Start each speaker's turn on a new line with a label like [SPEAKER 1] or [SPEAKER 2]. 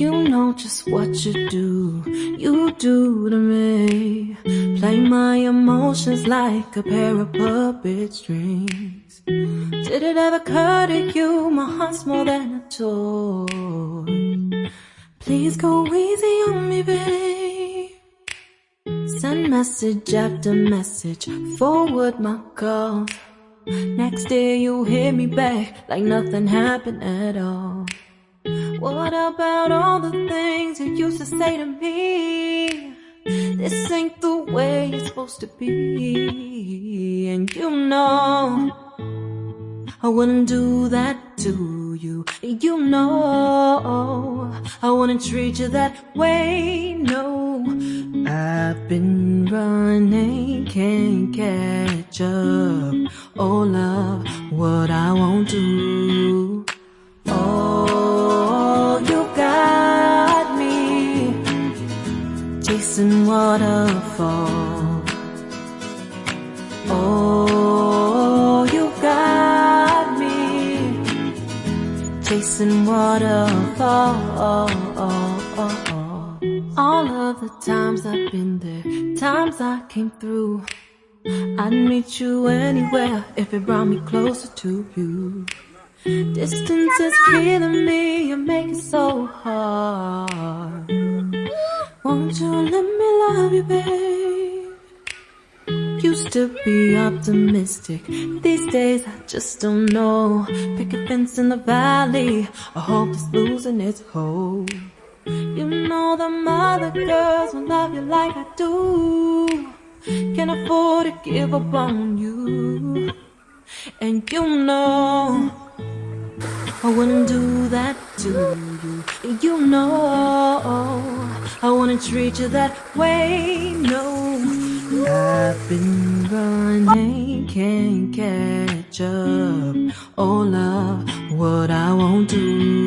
[SPEAKER 1] You know just what you do to me. Play my emotions like a pair of puppet strings. Did it ever occur to you my heart's more than a toy? Please go easy on me, babe. Send message after message, forward my calls. Next day you hit me back like nothing happened at all. What about all the things you used to say to me? This ain't the way it's supposed to be. And you know I wouldn't do that to you. You know I wouldn't treat you that way, no. I've been running, can't catch up. Oh love, what I won't do. Oh, you got me chasing waterfall. Oh, you got me chasing waterfall. All of the times I've been there, times I came through, I'd meet you anywhere if it brought me closer to you. Distance is killing me, you make it so hard. Won't you let me love you, babe? Used to be optimistic, these days I just don't know. Pick a fence in the valley, I hope it's losing its hold. You know them other girls won't love you like I do. Can't afford to give up on you. And you know I wouldn't do that to you. You know I wouldn't treat you that way, no. I've been running, can't catch up. Oh love, what I won't do.